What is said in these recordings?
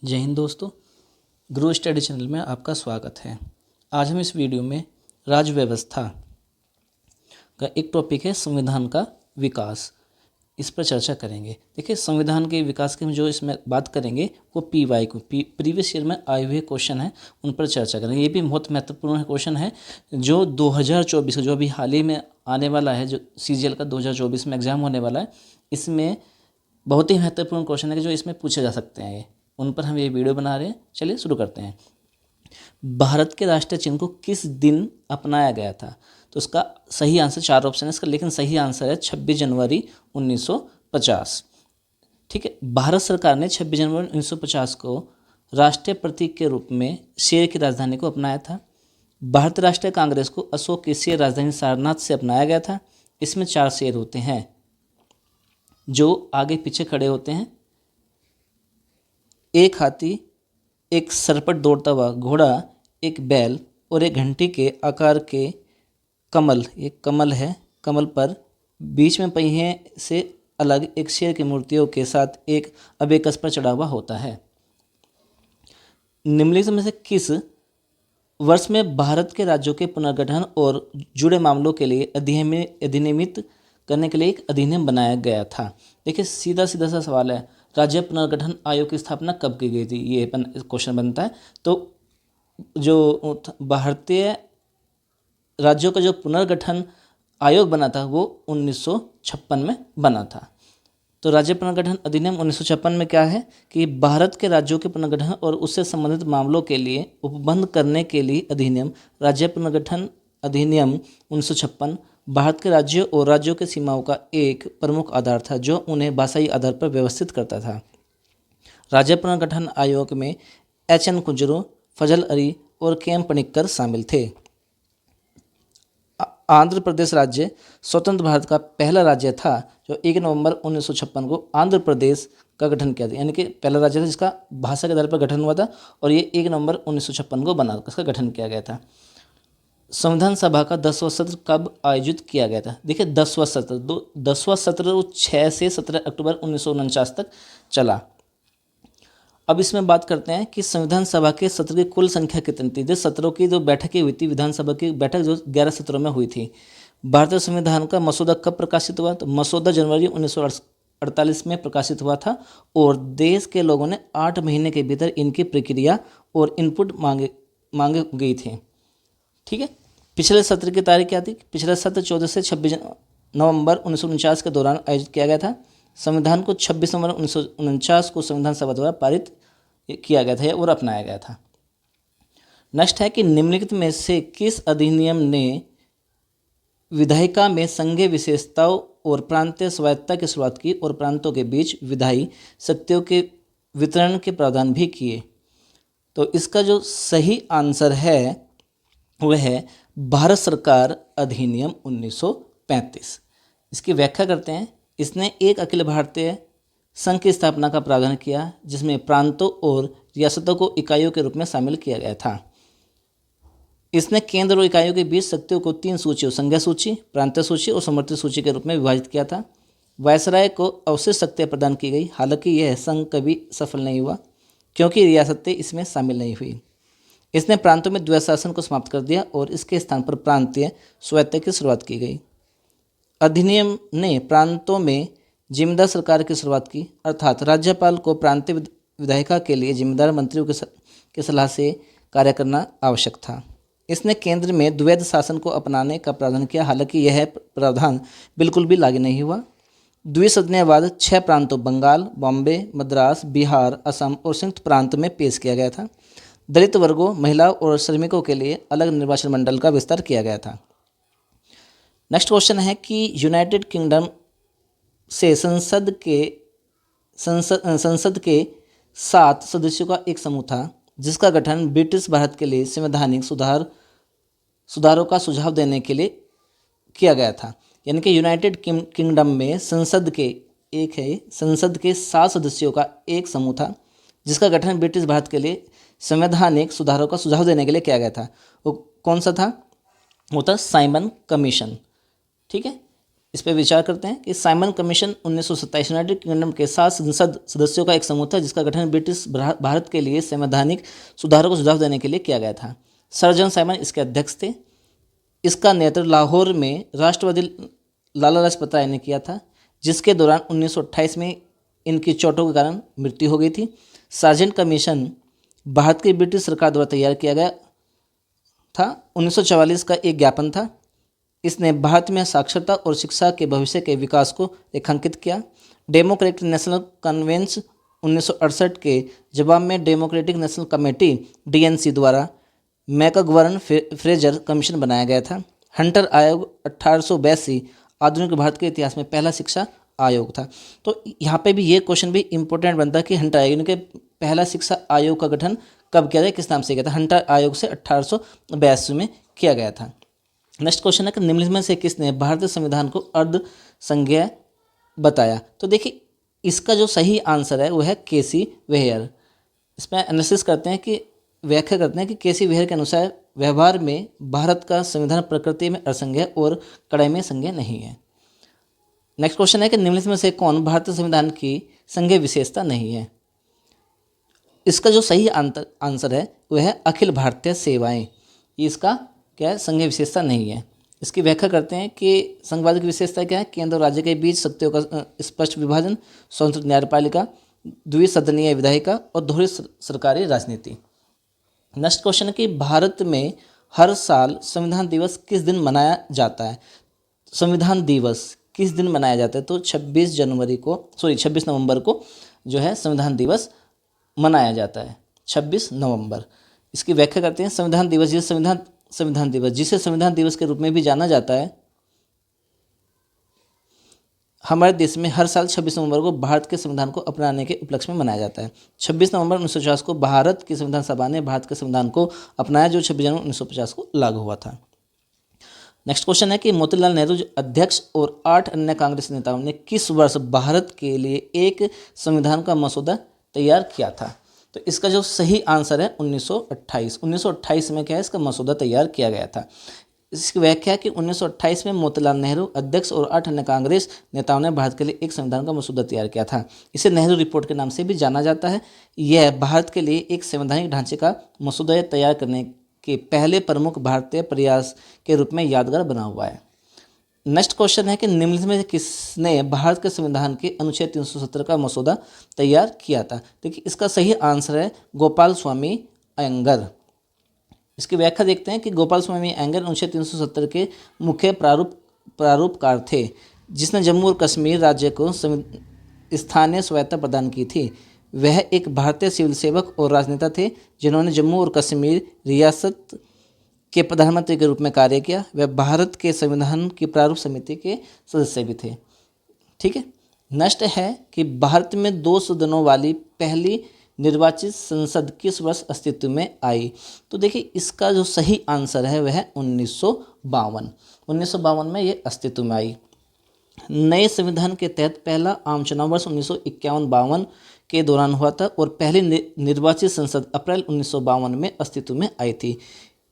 जय हिंद दोस्तों, गुरु study channel में आपका स्वागत है। आज हम इस वीडियो में राज्य व्यवस्था का एक टॉपिक है संविधान का विकास, इस पर चर्चा करेंगे। देखिए, संविधान के विकास की हम जो इसमें बात करेंगे वो पीवाई को प्रीवियस ईयर में आए हुए क्वेश्चन हैं, उन पर चर्चा करेंगे। ये भी बहुत महत्वपूर्ण क्वेश्चन है जो 2024 जो अभी हाल ही में आने वाला है, जो CGL का 2024 में एग्जाम होने वाला है, इसमें बहुत ही महत्वपूर्ण क्वेश्चन है कि जो इसमें पूछे जा सकते हैं, उन पर हम ये वीडियो बना रहे हैं। चलिए शुरू करते हैं। भारत के राष्ट्रीय चिन्ह को किस दिन अपनाया गया था? तो उसका सही आंसर, 4 ऑप्शन है इसका, लेकिन सही आंसर है 26 जनवरी 1950। ठीक है, भारत सरकार ने 26 जनवरी 1950 को राष्ट्रीय प्रतीक के रूप में शेर की राजधानी को अपनाया था। भारतीय राष्ट्रीय कांग्रेस को अशोक की शेर राजधानी सारनाथ से अपनाया गया था। इसमें 4 शेर होते हैं जो आगे पीछे खड़े होते हैं, एक हाथी, एक सरपट दौड़ता हुआ घोड़ा, एक बैल और एक घंटी के आकार के कमल। एक कमल है, कमल पर बीच में पहिए से अलग एक शेर की मूर्तियों के साथ एक अबेकस पर चढ़ा हुआ होता है। निम्नलिखित में से किस वर्ष में भारत के राज्यों के पुनर्गठन और जुड़े मामलों के लिए अधिनियमित करने के लिए एक अधिनियम बनाया गया था? देखिए, सीधा सा सवाल है, राज्य पुनर्गठन आयोग की स्थापना कब की गई थी? ये क्वेश्चन बनता है। तो जो भारतीय राज्यों का जो पुनर्गठन आयोग बना था वो 1956 में बना था। तो राज्य पुनर्गठन अधिनियम 1956 में क्या है कि भारत के राज्यों के पुनर्गठन और उससे संबंधित मामलों के लिए उपबंध करने के लिए अधिनियम, राज्य पुनर्गठन अधिनियम 1956 भारत के राज्यों और राज्यों के सीमाओं का एक प्रमुख आधार था जो उन्हें भाषाई आधार पर व्यवस्थित करता था। राज्य पुनर्गठन आयोग में HN कुंजरू, फजल अली और KM पनिक्कर शामिल थे। आंध्र प्रदेश राज्य स्वतंत्र भारत का पहला राज्य था जो 1 नवंबर 1956 को आंध्र प्रदेश का गठन किया था, यानी कि पहला राज्य था जिसका भाषा के आधार पर गठन हुआ था और ये 1 नवंबर 1956 को बना, इसका गठन किया गया था। संविधान सभा का 10वां सत्र कब आयोजित किया गया था? देखिए, 10वां सत्र 6 से 17 अक्टूबर 1949 तक चला। अब इसमें बात करते हैं कि संविधान सभा के सत्र की कुल संख्या कितनी थी। जो सत्रों की जो बैठकें हुई थी, विधानसभा की बैठक जो 11 सत्रों में हुई थी। भारतीय संविधान का मसौदा कब प्रकाशित हुआ? तो मसौदा जनवरी 1948 में प्रकाशित हुआ था और देश के लोगों ने 8 महीने के भीतर इनकी प्रक्रिया और इनपुट मांगे गई थी। ठीक है, पिछले सत्र की तारीख क्या थी? पिछला सत्र 14 से 26 नवंबर 1949 के दौरान आयोजित किया गया था। संविधान को 26 नवंबर 1949 को संविधान सभा द्वारा पारित किया गया था और अपनाया गया था। नेक्स्ट है कि निम्नलिखित में से किस अधिनियम ने विधायिका में संघीय विशेषताओं और प्रांतीय स्वायत्तता की शुरुआत की और प्रांतों के बीच विधायी शक्तियों के वितरण के प्रावधान भी किए? तो इसका जो सही आंसर है वह है भारत सरकार अधिनियम 1935। इसकी व्याख्या करते हैं। इसने एक अखिल भारतीय संघ की स्थापना का प्रावधान किया जिसमें प्रांतों और रियासतों को इकाइयों के रूप में शामिल किया गया था। इसने केंद्र और इकाइयों के बीच शक्तियों को 3 सूचियों, संज्ञा सूची, प्रांतीय सूची और समर्थित सूची के रूप में विभाजित किया था। वायसराय को अवशिष्ट शक्तियाँ प्रदान की गई, हालांकि यह संघ कभी सफल नहीं हुआ क्योंकि रियासतें इसमें शामिल नहीं हुई। इसने प्रांतों में द्वैत शासन को समाप्त कर दिया और इसके स्थान पर प्रांतीय स्वायत्तता की शुरुआत की गई। अधिनियम ने प्रांतों में जिम्मेदार सरकार की शुरुआत की, अर्थात राज्यपाल को प्रांतीय विधायिका के लिए जिम्मेदार मंत्रियों के सलाह से कार्य करना आवश्यक था। इसने केंद्र में द्वैत शासन को अपनाने का प्रावधान किया, हालांकि यह प्रावधान बिल्कुल भी लागू नहीं हुआ। द्विसदनीयवाद 6 प्रांतों बंगाल, बॉम्बे, मद्रास, बिहार, असम और संयुक्त प्रांत में पेश किया गया था। दलित वर्गों, महिलाओं और श्रमिकों के लिए अलग निर्वाचन मंडल का विस्तार किया गया था। नेक्स्ट क्वेश्चन है कि यूनाइटेड किंगडम से संसद के 7 सदस्यों का एक समूह था जिसका गठन ब्रिटिश भारत के लिए संवैधानिक सुधारों का सुझाव देने के लिए किया गया था। यानी कि यूनाइटेड किंगडम में संसद के 7 सदस्यों का एक समूह था जिसका गठन ब्रिटिश भारत के लिए संवैधानिक सुधारों का सुझाव देने के लिए किया गया था। वो कौन सा था? वो था साइमन कमीशन। ठीक है, इस पर विचार करते हैं कि साइमन कमीशन 1927 यूनाइटेड किंगडम के 7 संसद सदस्यों का एक समूह था जिसका गठन ब्रिटिश भारत के लिए संवैधानिक सुधारों को सुझाव देने के लिए किया गया था। सर जॉन साइमन इसके अध्यक्ष थे। इसका नेतृत्व लाहौर में राष्ट्रवादी लाला लाजपत राय ने किया था, जिसके दौरान 1928 में इनकी चोटों के कारण मृत्यु हो गई थी। सार्जेंट कमीशन भारत की ब्रिटिश सरकार द्वारा तैयार किया गया था। 1944 का एक ज्ञापन था। इसने भारत में साक्षरता और शिक्षा के भविष्य के विकास को रेखांकित किया। डेमोक्रेटिक नेशनल कन्वेंशन 1968 के जवाब में डेमोक्रेटिक नेशनल कमेटी DNC द्वारा मैकगवर्न फ्रेजर कमीशन बनाया गया था। हंटर आयोग 1882 आधुनिक भारत के इतिहास में पहला शिक्षा आयोग था। तो यहाँ पे भी ये क्वेश्चन भी इंपॉर्टेंट बनता है कि हंटर आयोग के पहला शिक्षा आयोग का गठन कब किया गया, किस नाम से किया था। हंटर आयोग से 1882 में किया गया था। नेक्स्ट क्वेश्चन है कि निम्नलिखित में से किसने भारतीय संविधान को अर्ध संज्ञेय बताया। तो देखिए इसका जो सही आंसर है वो है KC वेयर। इसमें एनालिसिस करते हैं कि व्याख्या करते हैं कि KC वेयर के अनुसार व्यवहार में भारत का संविधान प्रकृति में असंज्ञेय और कड़ाई में संज्ञेय नहीं है। नेक्स्ट क्वेश्चन है कि निम्नलिखित में से कौन भारतीय संविधान की संज्ञेय विशेषता नहीं है। इसका जो सही आंसर है वह है अखिल भारतीय सेवाएं। ये इसका क्या है, संज्ञेय विशेषता नहीं है। इसकी व्याख्या करते हैं कि संघवाद की विशेषता क्या है, केंद्र और राज्य के बीच शक्तियों का स्पष्ट विभाजन, स्वतंत्र न्यायपालिका, द्विसदनीय विधायिका और दोहरी सरकारी राजनीति। नेक्स्ट क्वेश्चन है कि भारत में हर साल संविधान दिवस किस दिन मनाया जाता है। संविधान दिवस किस दिन मनाया जाता है, तो 26 नवंबर को जो है संविधान दिवस मनाया जाता है, 26 नवंबर। इसकी व्याख्या करते हैं। संविधान दिवस जिसे संविधान दिवस के रूप में भी जाना जाता है, हमारे देश में हर साल 26 नवंबर को भारत के संविधान को अपनाने के उपलक्ष्य में मनाया जाता है। 26 नवंबर 1950 को भारत की संविधान सभा ने भारत के संविधान को अपनाया, जो 26 जनवरी 1950 को लागू हुआ था। नेक्स्ट क्वेश्चन है कि मोतीलाल नेहरू अध्यक्ष और 8 अन्य कांग्रेस नेताओं ने किस वर्ष भारत के लिए एक संविधान का मसौदा तैयार किया था। तो इसका जो सही आंसर है 1928 में क्या है, इसका मसौदा तैयार किया गया था। इसकी व्याख्या है कि 1928 में मोतीलाल नेहरू अध्यक्ष और 8 अन्य कांग्रेस नेताओं ने भारत के लिए एक संविधान का मसौदा तैयार किया था। इसे नेहरू रिपोर्ट के नाम से भी जाना जाता है। यह भारत के लिए एक संवैधानिक ढांचे का मसौदा तैयार करने के पहले प्रमुख भारतीय प्रयास के रूप में यादगार बना हुआ है। नेक्स्ट क्वेश्चन है कि निम्नलिखित में किसने भारत के संविधान के अनुच्छेद 370 का मसौदा तैयार किया था। देखिए इसका सही आंसर है गोपाल स्वामी अयंगर। इसकी व्याख्या देखते हैं कि गोपाल स्वामी अयंगर अनुच्छेद 370 के मुख्य प्रारूपकार थे, जिसने जम्मू और कश्मीर राज्य को स्थानीय स्वायत्तता प्रदान की थी। वह एक भारतीय सिविल सेवक और राजनेता थे जिन्होंने जम्मू और कश्मीर रियासत के प्रधानमंत्री के रूप में कार्य किया। वह भारत के संविधान की प्रारूप समिति के सदस्य भी थे। ठीक है। नेक्स्ट है कि भारत में 2 सदनों वाली पहली निर्वाचित संसद किस वर्ष अस्तित्व में आई। तो देखिए इसका जो सही आंसर है वह है 1952 में ये अस्तित्व में आई। नए संविधान के तहत पहला आम चुनाव वर्ष 1951-52 के दौरान हुआ था और पहली निर्वाचित संसद अप्रैल 1952 में अस्तित्व में आई थी।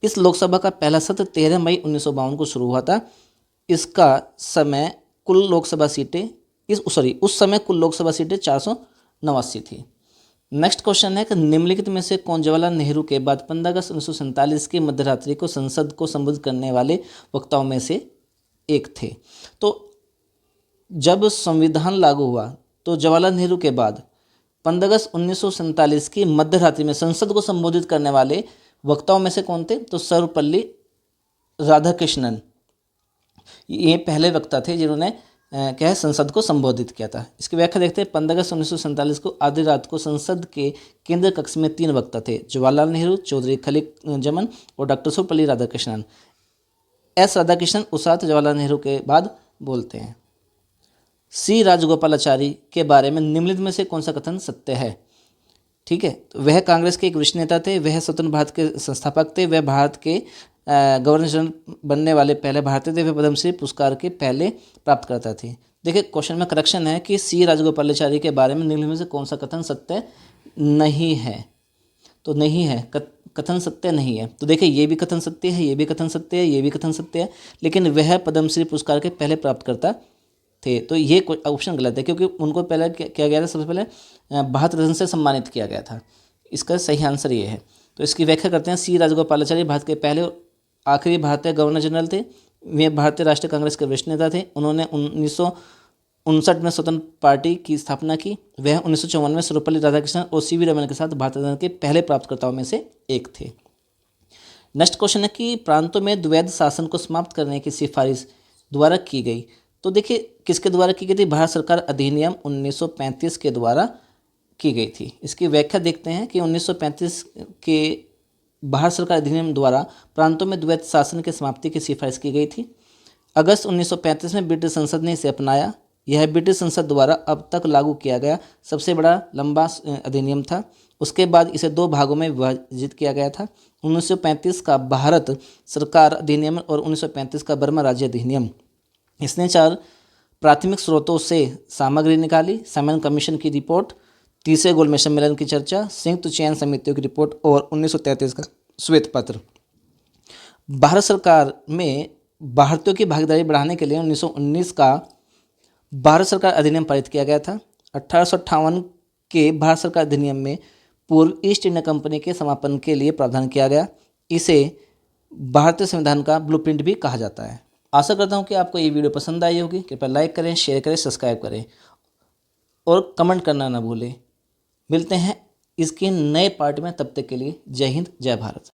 इस लोकसभा का पहला सत्र 13 मई 1952 को शुरू हुआ था। इसका समय कुल लोकसभा सीटें उस समय कुल लोकसभा सीटें 489 थी। नेक्स्ट क्वेश्चन है कि निम्नलिखित में से कौन जवाहरलाल नेहरू के बाद 15 अगस्त 1947 की मध्यरात्रि को संसद को संबोधित करने वाले वक्ताओं में से एक थे। तो जब संविधान लागू हुआ तो जवाहरलाल नेहरू के बाद 15 अगस्त 1947 की मध्यरात्रि में संसद को संबोधित करने वाले वक्ताओं में से कौन थे, तो सर्वपल्ली राधाकृष्णन ये पहले वक्ता थे जिन्होंने क्या है संसद को संबोधित किया था। इसकी व्याख्या देखते हैं। 15 अगस्त 1947 को आधी रात को संसद के केंद्र कक्ष में 3 वक्ता थे, जवाहरलाल नेहरू, चौधरी खलील और डॉक्टर सर्वपल्ली राधाकृष्णन। एस राधाकृष्णन उस रात जवाहरलाल नेहरू के बाद बोलते हैं। सी राजगोपालाचारी के बारे में निम्नलिखित में से कौन सा कथन सत्य है। ठीक है, तो वह कांग्रेस के एक वरिष्ठ नेता थे, वह स्वतंत्र भारत के संस्थापक थे, वह भारत के गवर्नर जनरल बनने वाले पहले भारतीय थे, वह पद्मश्री पुरस्कार के पहले प्राप्तकर्ता थे। देखिए क्वेश्चन में करेक्शन है कि सी राजगोपालाचारी के बारे में निम्नलिखित में से कौन सा कथन सत्य नहीं है। तो नहीं है, कथन सत्य नहीं है। तो देखिए ये भी कथन सत्य है, ये भी कथन सत्य है, ये भी कथन सत्य है, लेकिन वह पद्मश्री पुरस्कार के पहले प्राप्तकर्ता थे। तो ये ऑप्शन गलत है, क्योंकि उनको पहले किया गया था, सबसे पहले भारत रत्न से सम्मानित किया गया था। इसका सही आंसर ये है। तो इसकी व्याख्या करते हैं। सी राजगोपालाचारी भारत के पहले और आखिरी भारतीय गवर्नर जनरल थे। वे भारतीय राष्ट्रीय कांग्रेस के वरिष्ठ नेता थे। उन्होंने 1959 में स्वतंत्र पार्टी की स्थापना की। वह 1954 में सर्वपल्ली राधाकृष्णन और सीवी रमन के साथ भारत रत्न के पहले प्राप्तकर्ताओं में से एक थे। नेक्स्ट क्वेश्चन है कि प्रांतों में द्वैध शासन को समाप्त करने की सिफारिश द्वारा की गई। तो देखिए किसके द्वारा की गई थी? भारत सरकार अधिनियम 1935 के द्वारा की गई थी। इसकी व्याख्या देखते हैं कि 1935 के भारत सरकार अधिनियम द्वारा प्रांतों में द्वैध शासन की समाप्ति की सिफारिश की गई थी। अगस्त 1935 में ब्रिटिश संसद ने इसे अपनाया। यह ब्रिटिश संसद द्वारा अब तक लागू किया गया सबसे बड़ा लंबा अधिनियम था। उसके बाद इसे 2 भागों में विभाजित किया गया था, 1935 का भारत सरकार अधिनियम और 1935 का बर्मा राज्य अधिनियम। इसने 4 प्राथमिक स्रोतों से सामग्री निकाली: साइमन कमीशन की रिपोर्ट, तीसरे गोलमेज सम्मेलन की चर्चा, संयुक्त चयन समितियों की रिपोर्ट और 1933 का श्वेत पत्र। भारत सरकार में भारतीयों की भागीदारी बढ़ाने के लिए 1919 का भारत सरकार अधिनियम पारित किया गया था। 1858 के भारत सरकार अधिनियम में पूर्व ईस्ट इंडिया कंपनी के समापन के लिए प्रावधान किया गया। इसे भारतीय संविधान का ब्लूप्रिंट भी कहा जाता है। आशा करता हूँ कि आपको ये वीडियो पसंद आई होगी। कृपया लाइक करें, शेयर करें, सब्सक्राइब करें और कमेंट करना ना भूलें। मिलते हैं इसके नए पार्ट में, तब तक के लिए जय हिंद, जय भारत।